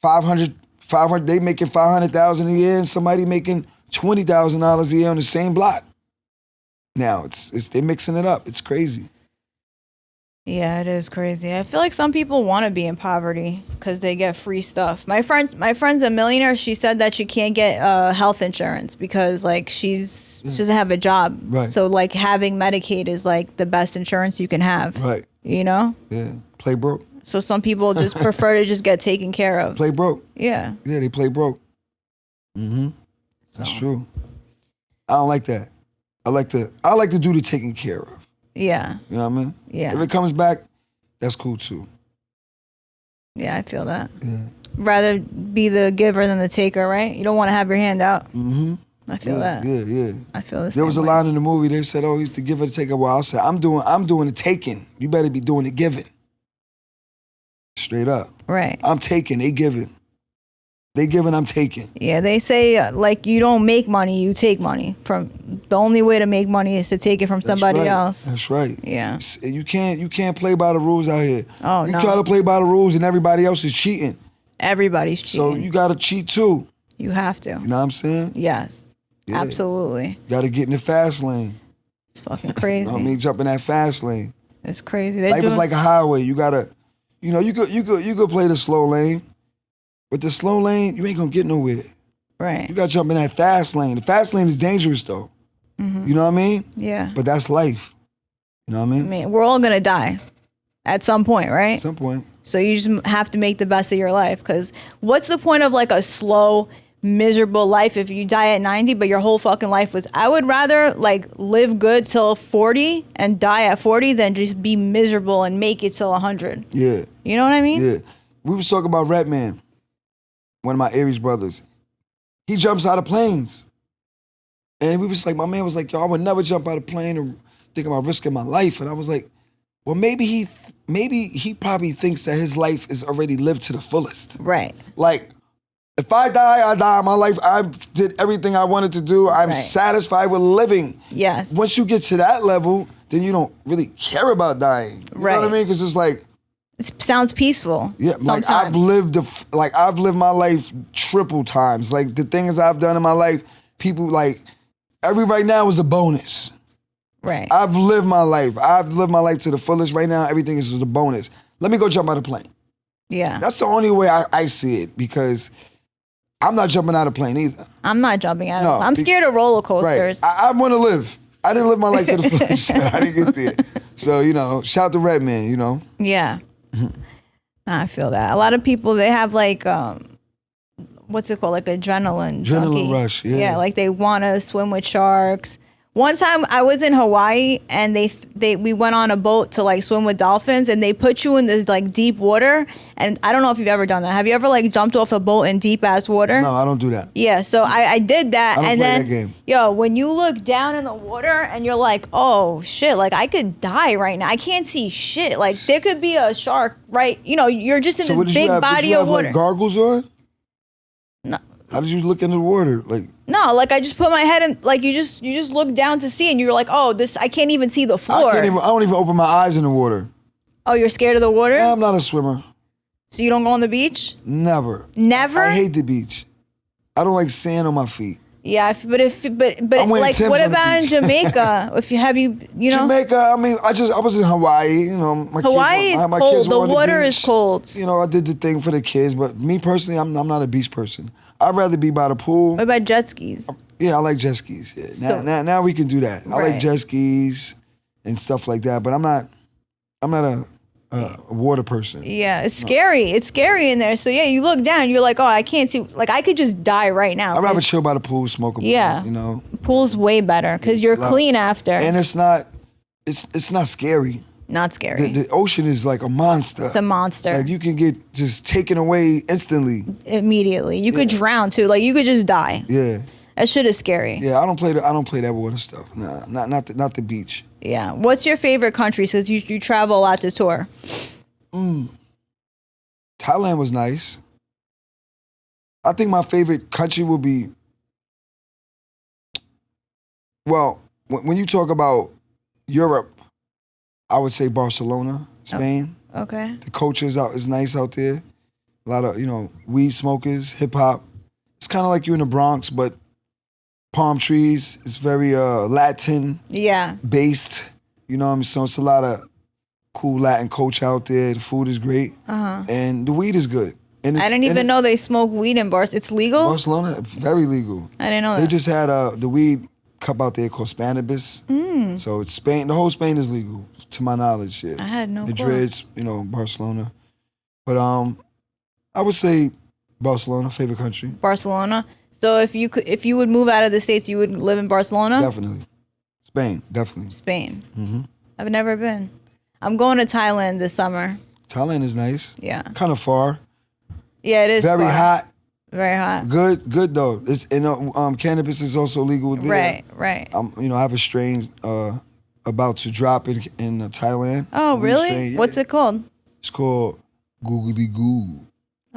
500, they making 500,000 a year and somebody making $20,000 a year on the same block. Now they mixing it up. It's crazy. Yeah, it is crazy. I feel like some people want to be in poverty because they get free stuff. My friend's a millionaire. She said that she can't get health insurance because like she doesn't have a job. Right. So like having Medicaid is like the best insurance you can have. Right. Yeah. Play broke. So some people just prefer to just get taken care of. Play broke. Yeah. Yeah, they play broke. Mm-hmm. That's true. I don't like that. I like to do the taking care of. Yeah. You know what I mean? Yeah. If it comes back, that's cool too. Yeah, I feel that. Yeah. Rather be the giver than the taker, right? You don't want to have your hand out. Mm-hmm. I feel that. Yeah. I feel the same There was a way. line in the movie, they said, oh, he's the giver, the taker. Well, I said, I'm doing the taking. You better be doing the giving. Straight up. Right. I'm taking, they giving. They giving, I'm taking. Yeah, they say like you don't make money, you take money. From the only way to make money is to take it from somebody That's right. else. That's right. Yeah. You can't play by the rules out here. Oh, you no. try to play by the rules and everybody else is cheating. Everybody's cheating. So you gotta cheat too. You have to. You know what I'm saying? Yes. Yeah. Absolutely. You gotta get in the fast lane. It's fucking You crazy. know what I mean? Jump in that fast lane. It's crazy. Life is like a highway. You gotta, you could play the slow lane, but the slow lane, you ain't gonna get nowhere. right. You gotta jump in that fast lane. The fast lane is dangerous though. Mm-hmm. You know what I mean? Yeah. But that's life. You know what I I mean? mean, we're all gonna die at some point, right? At some point. So you just have to make the best of your life. Because what's the point of like a slow, miserable life if you die at 90, but your whole fucking life was? I would rather like live good till 40 and die at 40 than just be miserable and make it till 100. Yeah. You know what I mean? Yeah. We was talking about Redman, one of my Aries brothers. He jumps out of planes. And we was like, my man was like, yo, I would never jump out of a plane and think about risking my life. And I was like, well, maybe he probably thinks that his life is already lived to the fullest. Right. Like, if I die, I die. My life, I did everything I wanted to do. I'm satisfied with living. Yes. Once you get to that level, then you don't really care about dying. You know what I mean? Because it's like, it sounds peaceful. Yeah, sometimes. like I've lived my life triple times. Like the things I've done in my life, people like right now is a bonus. Right. I've lived my life. I've lived my life to the fullest. Right now, everything is just a bonus. Let me go jump out of a plane. Yeah. That's the only way I see it, because I'm not jumping out of a plane either. I'm not jumping out of a plane. I'm scared of roller coasters. Right. I want to live. I didn't live my life to the fullest. I didn't get there. So, shout to Redman, Yeah. I feel that. A lot of people, they have like, what's it called? Like adrenaline junkie. Rush, yeah. Yeah, like they want to swim with sharks. One time I was in Hawaii and we went on a boat to like swim with dolphins, and they put you in this like deep water. And I don't know if you've ever done that. Have you ever like jumped off a boat in deep ass water? No, I don't do that. Yeah, so I did that. I don't and play then, that game. Yo, when you look down in the water and you're like, oh shit, like I could die right now. I can't see shit. Like there could be a shark, right? You're just in this big body of water. Like goggles on? No. How did you look into the water? Like, no, like I just put my head in, like you just look down to see, and you're like, oh, I can't even see the floor. I don't even open my eyes in the water. Oh, you're scared of the water? Yeah, I'm not a swimmer. So you don't go on the beach? Never. Never? I hate the beach. I don't like sand on my feet. Yeah, but like, what about in Jamaica? Jamaica, I mean, I was in Hawaii. Hawaii is cold. The water is cold. I did the thing for the kids, but me personally, I'm not a beach person. I'd rather be by the pool. What about jet skis? Yeah, I like jet skis. Yeah. Now we can do that. I like jet skis and stuff like that, but I'm not a water person. Yeah, it's scary. It's scary in there. So yeah, you look down, you're like, oh, I can't see. Like I could just die right now. I'd rather chill by the pool, smoke a blunt. Yeah, pool's way better because you're clean after. And it's not scary. Not scary. The ocean is like a monster. It's a monster. Like you can get just taken away instantly. Immediately. You could drown too. Like you could just die. Yeah. That shit is scary. Yeah, I don't play that water stuff. Nah, not the beach. Yeah. What's your favorite country? Because you travel a lot to tour. Thailand was nice. I think my favorite country would be, well, when you talk about Europe, I would say Barcelona, Spain. Okay. The culture is nice out there. A lot of, weed smokers, hip hop. It's kind of like you're in the Bronx, but palm trees. It's very Latin based. So it's a lot of cool Latin culture out there. The food is great. And the weed is good. And I didn't even know they smoke weed in bars. It's legal? Barcelona, very legal. I didn't know that. They just had the weed cup out there called Spanibus. So it's Spain. The whole Spain is legal, to my knowledge. Yeah. I had no clue. Madrid, Barcelona. But I would say Barcelona, favorite country. Barcelona. So if you would move out of the States, you would live in Barcelona? Definitely. Spain, definitely. Spain. I've never been. I'm going to Thailand this summer. Thailand is nice. Yeah. Kind of far. Yeah, it is very far. hot. Very hot. Good though. It's cannabis is also legal there. Right. I have a strain about to drop in Thailand. Oh, really? Strain, yeah. What's it called? It's called Googly Goo.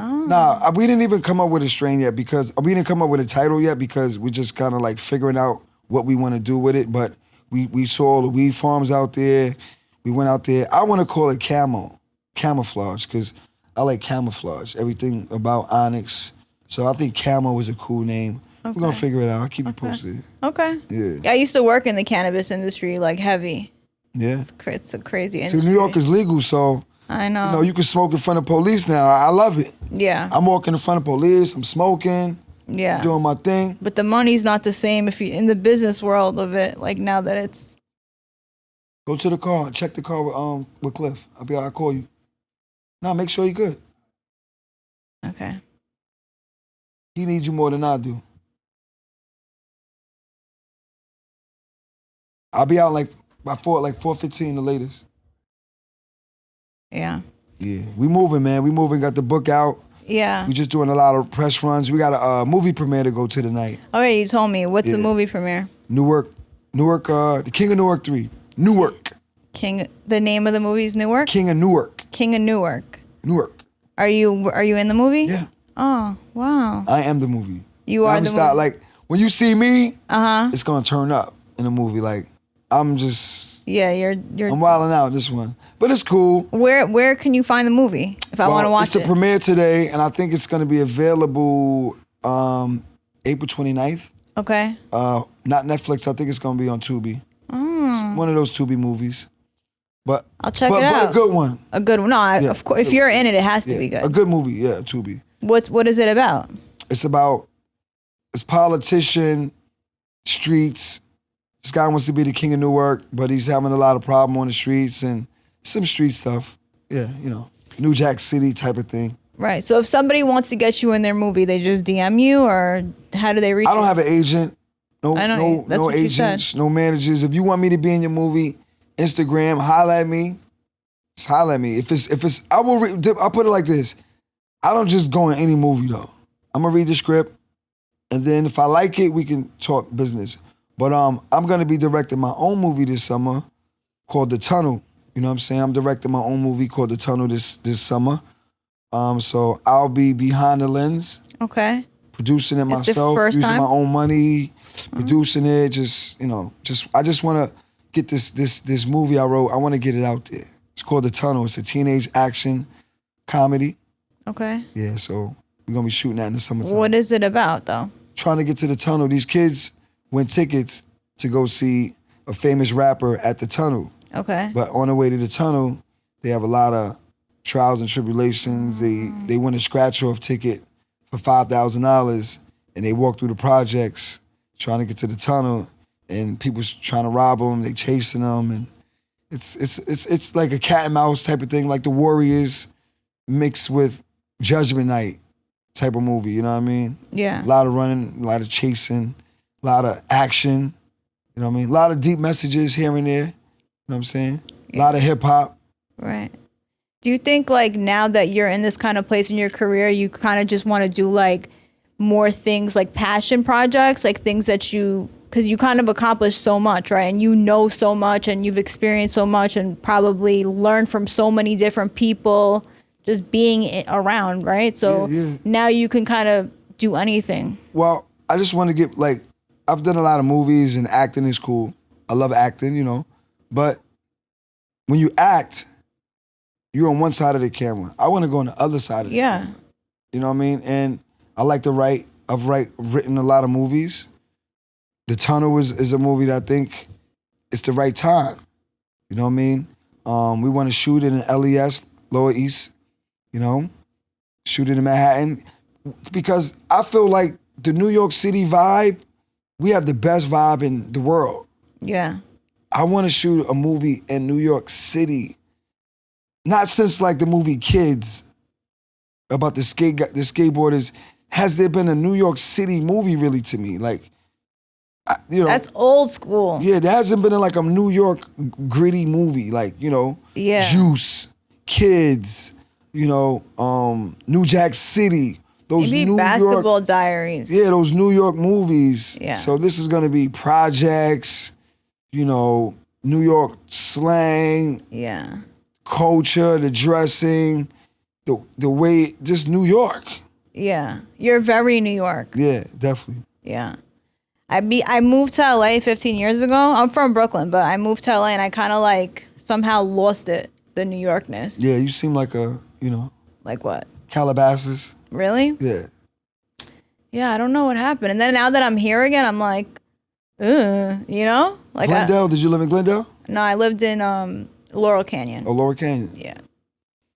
Oh. Nah, we didn't even come up with a strain yet because we didn't come up with a title yet because we're just kind of like figuring out what we want to do with it. But we saw all the weed farms out there. We went out there. I want to call it camouflage because I like camouflage. Everything about ONYX. So I think Camo was a cool name. Okay. We're going to figure it out. I'll keep you posted. Okay. Yeah. I used to work in the cannabis industry, like heavy. Yeah. It's a crazy industry. See, New York is legal, so I know. You can smoke in front of police now. I love it. Yeah. I'm walking in front of police. I'm smoking. Yeah. Doing my thing. But the money's not the same if you in the business world of it. Like now that it's. Go to the car. Check the car with Cliff. I'll call you. No, make sure you're good. Okay. He needs you more than I do. I'll be out by 4:15 the latest. Yeah. Yeah, we moving, man. We moving. Got the book out. Yeah. We just doing a lot of press runs. We got a movie premiere to go to tonight. Oh yeah, you told me. What's the movie premiere? Newark, the King of Newark 3. Newark. The name of the movie is Newark? King of Newark. King of Newark. Newark. Are you in the movie? Yeah. Oh, wow. I am the movie. You are the movie. Like, when you see me, it's going to turn up in the movie. Like, I'm just... Yeah, you're... I'm wilding out in this one. But it's cool. Where can you find the movie if I want to watch it? It's the premiere today, and I think it's going to be available April 29th. Okay. Not Netflix. I think it's going to be on Tubi. It's one of those Tubi movies. But I'll check it out. But a good one. A good one. No, of course. If you're in it, it has to be good. A good movie, yeah, Tubi. What is it about? It's politician, streets. This guy wants to be the king of Newark, but he's having a lot of problem on the streets and some street stuff. Yeah, New Jack City type of thing. Right. So if somebody wants to get you in their movie, they just DM you, or how do they reach you? I don't have an agent. No agents, no managers. If you want me to be in your movie, Instagram, holla at me. Just holla at me. If it's, I'll put it like this. I don't just go in any movie though. I'm gonna read the script, and then if I like it, we can talk business. But I'm gonna be directing my own movie this summer called The Tunnel. You know what I'm saying? I'm directing my own movie called The Tunnel this summer. So I'll be behind the lens. Okay. Producing it myself, using my own money, producing it. I just want to get this movie I wrote. I want to get it out there. It's called The Tunnel. It's a teenage action comedy. Okay. Yeah, so we're gonna be shooting that in the summertime. What is it about though? Trying to get to the tunnel. These kids win tickets to go see a famous rapper at the tunnel. Okay. But on the way to the tunnel, they have a lot of trials and tribulations. They win a scratch-off ticket for $5,000, and they walk through the projects trying to get to the tunnel, and people's trying to rob them. They chasing them, and it's like a cat and mouse type of thing, like The Warriors mixed with Judgment Night type of movie. You know what I mean? Yeah. A lot of running, a lot of chasing, a lot of action. You know what I mean? A lot of deep messages here and there. You know what I'm saying? Yeah. A lot of hip hop. Right. Do you think like now that you're in this kind of place in your career, you kind of just want to do like more things like passion projects, like things that because you kind of accomplished so much, right? And you know so much and you've experienced so much and probably learned from so many different people just being around, right? So now you can kind of do anything. Well, I just want to get I've done a lot of movies and acting is cool. I love acting, but when you act, you're on one side of the camera. I want to go on the other side of the camera. You know what I mean? And I like to write. I've written a lot of movies. The Tunnel is a movie that I think it's the right time. You know what I mean? We want to shoot it in LES, Lower East, shoot it in Manhattan. Because I feel like the New York City vibe, we have the best vibe in the world. Yeah. I want to shoot a movie in New York City. Not since like the movie Kids about the skateboarders. Has there been a New York City movie really to me? That's old school. Yeah, there hasn't been like a New York gritty movie Juice, Kids, New Jack City. Those Maybe New Basketball York, Diaries. Yeah, those New York movies. Yeah. So this is gonna be projects, New York slang. Yeah. Culture, the dressing, the way, just New York. Yeah. You're very New York. Yeah, definitely. Yeah. I moved to LA 15 years ago. I'm from Brooklyn, but I moved to LA and I kind of somehow lost it, the New Yorkness. Yeah, you seem like a, Like what? Calabasas. Really? Yeah. Yeah, I don't know what happened. And then now that I'm here again, I'm like, Glendale, did you live in Glendale? No, I lived in Laurel Canyon. Oh, Laurel Canyon. Yeah.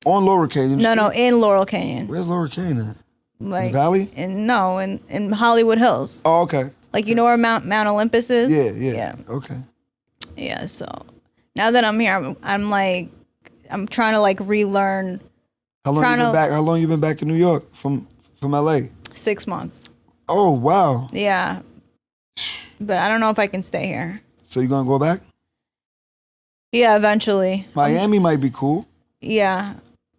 On Laurel Canyon? No, in Laurel Canyon. Where's Laurel Canyon at? In the Valley? In Hollywood Hills. Oh, okay. You know where Mount Olympus is? Yeah. Okay. Yeah, so now that I'm here, I'm trying to relearn. How long you been back? How long you been back in New York from LA? 6 months. Oh, wow. Yeah. But I don't know if I can stay here. So you gonna go back? Yeah, eventually. Miami might be cool. Yeah.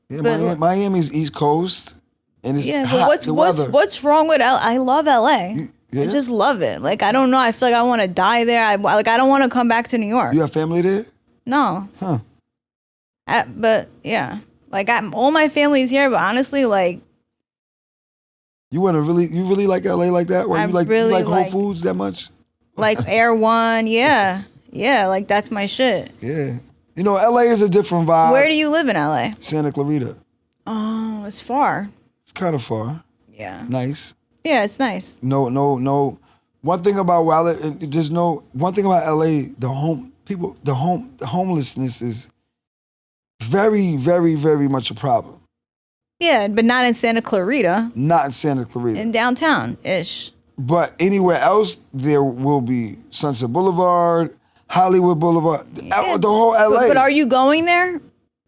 Yeah, Miami's East Coast, and it's hot. But what's wrong with LA? I love LA. Yeah. I just love it. Like, I don't know. I feel like I want to die there. I don't want to come back to New York. You have family there? No. Huh. But yeah, like all my family's here. But honestly, like, You really like LA like that? Why I you like Whole Foods that much? Like Air One. Yeah. Yeah. Like, that's my shit. Yeah. You know, LA is a different vibe. Where do you live in LA? Santa Clarita. Oh, it's far. It's kind of far. Yeah. Nice. Yeah, it's nice. No. One thing about LA, one thing about LA, the homelessness is very, very, very much a problem. Yeah, but not in Santa Clarita. Not in Santa Clarita. In downtown-ish. But anywhere else, there will be Sunset Boulevard, Hollywood Boulevard, Yeah. the whole LA. But are you going there?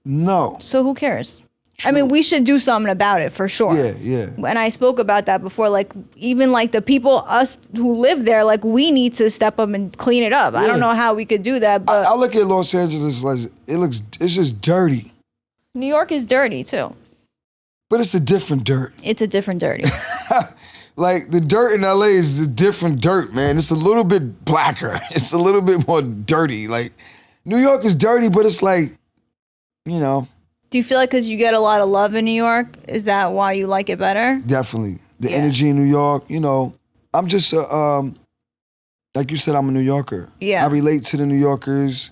No. So who cares? True. I mean, we should do something about it for sure. Yeah. And I spoke about that before. Like, even like the people, us who live there, like, we need to step up and clean it up. I don't know how we could do that, but I look at Los Angeles like it's just dirty. New York is dirty too. But it's a different dirt. It's a different dirty. Like, the dirt in LA is a different dirt, man. It's a little bit blacker. It's a little bit more dirty. Like, New York is dirty, but it's like, you know. Do you feel like because you get a lot of love in New York, is that why you like it better? Definitely. The energy in New York, you know. I'm just, like you said, I'm a New Yorker. Yeah. I relate to the New Yorkers.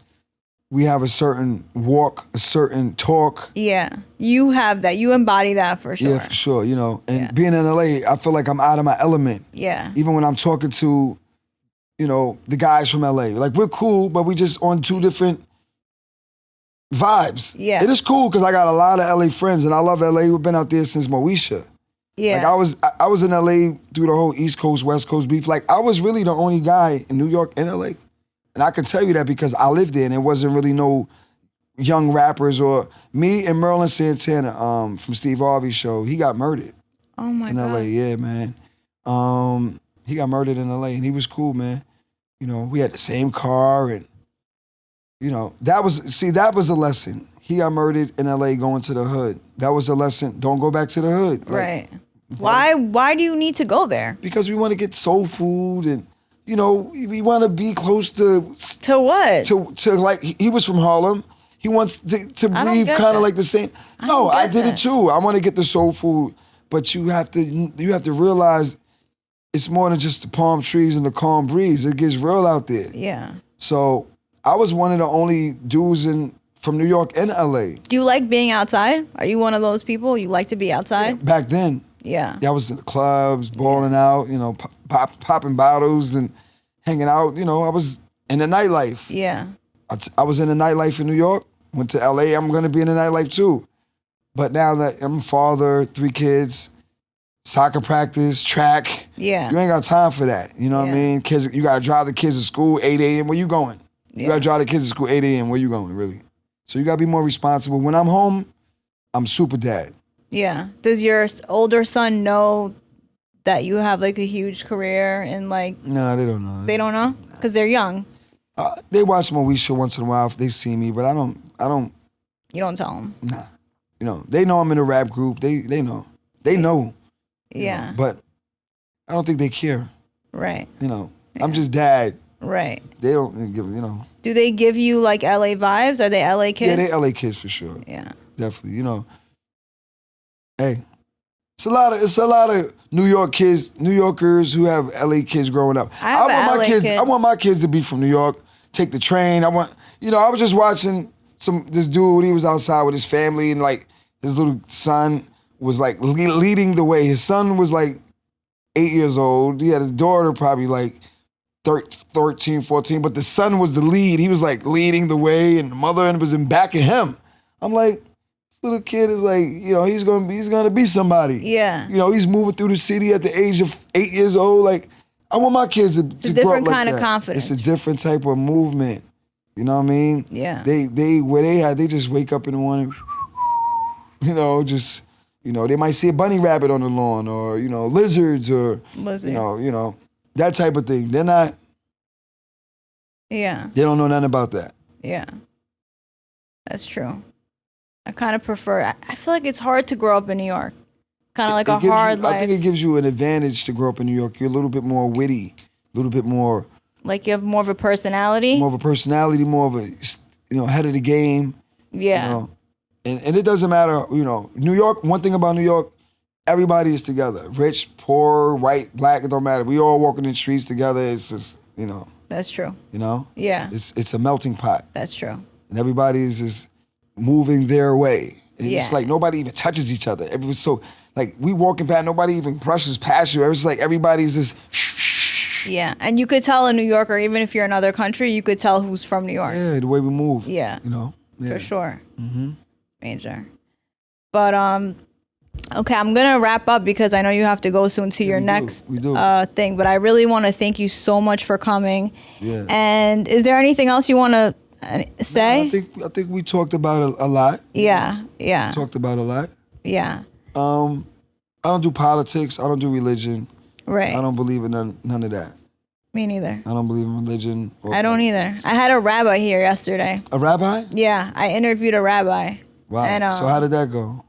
We have a certain walk, a certain talk. Yeah. You have that. You embody that for sure. Yeah, for sure, you know. And being in LA, I feel like I'm out of my element. Yeah. Even when I'm talking to, you know, the guys from LA. Like, we're cool, but we just on two different vibes. Yeah. It is cool because I got a lot of LA friends, and I love LA. We've been out there since Moesha. Yeah. Like, I was in LA through the whole East Coast, West Coast beef. Like, I was really the only guy in New York and LA. And I can tell you that because I lived there and there wasn't really no young rappers or me and Merlin Santana from Steve Harvey's show. He got murdered Oh my in God. LA. Yeah, man. He got murdered in LA and he was cool, man. You know, we had the same car and, you know, that was a lesson. He got murdered in LA going to the hood. That was a lesson. Don't go back to the hood. Right. Why do you need to go there? Because we want to get soul food and, you know, we want to be close to what? To like, he was from Harlem. He wants to breathe kind of like the same. No, I did it too. I want to get the soul food, but you have to realize it's more than just the palm trees and the calm breeze. It gets real out there. Yeah. So I was one of the only dudes from New York and LA. Do you like being outside? Are you one of those people? You like to be outside? Back then. Yeah. I was in the clubs, balling out, you know, popping bottles and hanging out. You know, I was in the nightlife. Yeah. I was in the nightlife in New York. Went to LA. I'm going to be in the nightlife too. But now that I'm a father, 3 kids, soccer practice, track. Yeah. You ain't got time for that. You know what I mean? Kids, you got to drive the kids to school 8 a.m. Where you going? You got to drive the kids to school 8 a.m. Where you going, really? So you got to be more responsible. When I'm home, I'm super dad. Yeah. Does your older son know that you have like a huge career and like? No, they don't know. They don't know because they're young. They watch Moesha once in a while if they see me, but I don't. You don't tell them. Nah, you know they know I'm in a rap group. They know. They know. Yeah. Know, but I don't think they care. Right. You know, I'm just dad. Right. They don't give. You know. Do they give you like LA vibes? Are they LA kids? Yeah, they LA kids for sure. Yeah. Definitely. You know. Hey, it's a lot of New York kids, New Yorkers who have LA kids growing up. I want my kids to be from New York. Take the train. I was just watching this dude. He was outside with his family and like his little son was like leading the way. His son was like 8 years old. He had his daughter probably like 13, 14, but the son was the lead. He was like leading the way and the mother was in back of him. I'm like, this little kid is like, you know, he's gonna be somebody. Yeah. You know, he's moving through the city at the age of 8 years old. Like, I want my kids to grow up like that. It's a different kind of confidence. It's a different type of movement. You know what I mean? Yeah. They just wake up in the morning, you know, just, you know, they might see a bunny rabbit on the lawn or, you know, lizards or, you know, that type of thing. They're not. Yeah. They don't know nothing about that. Yeah. That's true. I kind of prefer, I feel like it's hard to grow up in New York. Kind of like it a gives hard you, life. I think it gives you an advantage to grow up in New York. You're a little bit more witty, a little bit more Like you have more of a personality. more of a personality, more of a head of the game. Yeah. You know, and it doesn't matter. New York. One thing about New York, everybody is together. Rich, poor, white, black. It don't matter. We all walking in the streets together. It's just That's true. Yeah. It's a melting pot, That's true. and everybody is just moving their way. And Yeah. it's like nobody even touches each other. Everyone's so like we walking past, nobody even brushes past you. It's like everybody's just Yeah, and you could tell a New Yorker, even if you're in another country, you could tell who's from New York. the way we move. Yeah. Yeah. For sure. Major. But okay, I'm gonna wrap up because I know you have to go soon to your next thing. But I really want to thank you so much for coming. Yeah. And is there anything else you want to say? I think we talked about a lot. Yeah. Yeah. Talked about a lot. Yeah. I don't do politics. I don't do religion. Right. I don't believe in none of that. Me neither. I don't believe in religion. I don't either. I had a rabbi here yesterday. A rabbi? Yeah, I interviewed a rabbi. Wow. And, so how did that go?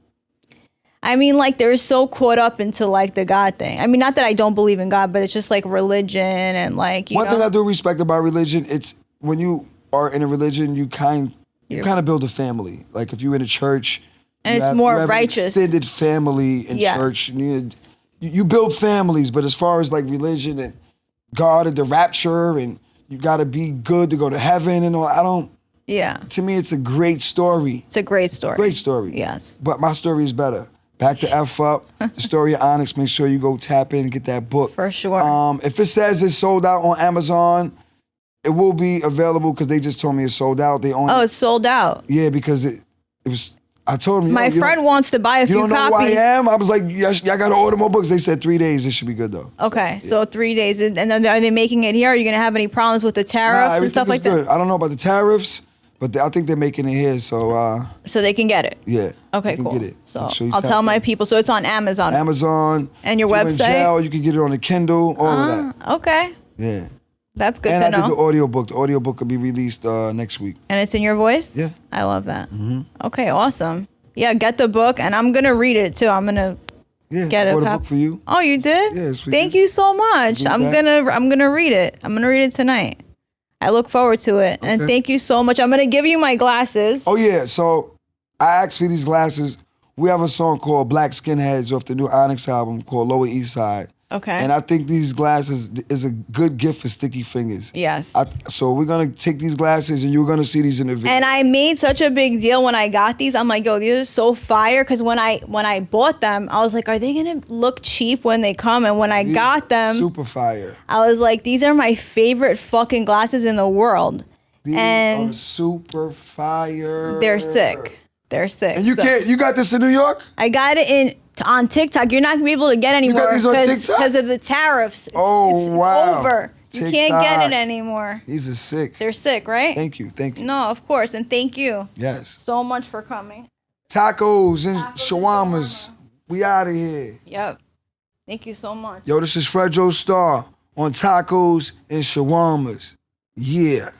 I mean, like, they're so caught up into, like, the God thing. I mean, not that I don't believe in God, but it's just, like, religion and, like, One thing I do respect about religion, it's when you are in a religion, you kind of build a family. Like, if you're in a church, and it's you more have righteous. An extended family in church. And you build families, but as far as, like, religion and God and the rapture and you got to be good to go to heaven and all, to me, it's a great story. It's a great story. Great story. Yes. But my story is better. Back to F Up, the story of ONYX. Make sure you go tap in and get that book. For sure. If it says it's sold out on Amazon, it will be available because they just told me it's sold out. It's sold out. Yeah, because it was. I told them. My friend wants to buy a few copies. You don't know who I am? I was like, y'all got to order more books. They said 3 days. It should be good though. Okay, so 3 days, and then are they making it here? Are you gonna have any problems with the tariffs and stuff like that? I don't know about the tariffs. But I think they're making it here, so they can get it. Yeah. Okay, cool. Get it. So I'll tell my people. So it's on Amazon. Amazon. And your website. In jail, you can get it on the Kindle. All of that. Okay. Yeah. That's good to know. And I did the audiobook. The audiobook will be released next week. And it's in your voice? Yeah. I love that. Okay, awesome. Yeah, get the book, and I'm gonna read it too. I'm gonna get a book for you. Oh, you did? Yeah, it's for Thank you so much. I'm gonna read it. I'm gonna read it tonight. I look forward to it. Okay. And thank you so much. I'm going to give you my glasses. Oh, yeah. So I asked for these glasses. We have a song called Black Skinheads off the new ONYX album called Lower East Side. Okay. And I think these glasses is a good gift for sticky fingers. Yes. So we're going to take these glasses and you're going to see these in the video. And I made such a big deal when I got these. I'm like, yo, these are so fire. Because when I bought them, I was like, are they going to look cheap when they come? And when I got them, super fire. I was like, these are my favorite fucking glasses in the world. These are super fire. They're sick. They're sick. And you got this in New York? I got it on TikTok. You're not gonna be able to get anymore. You got these on TikTok? Because of the tariffs. It's over. TikTok. You can't get it anymore. These are sick. They're sick, right? Thank you. No, of course, and thank you. Yes. So much for coming. Tacos and shawarmas. We out of here. Yep. Thank you so much. Yo, this is Fredro Starr on Tacos and Shawarmas. Yeah.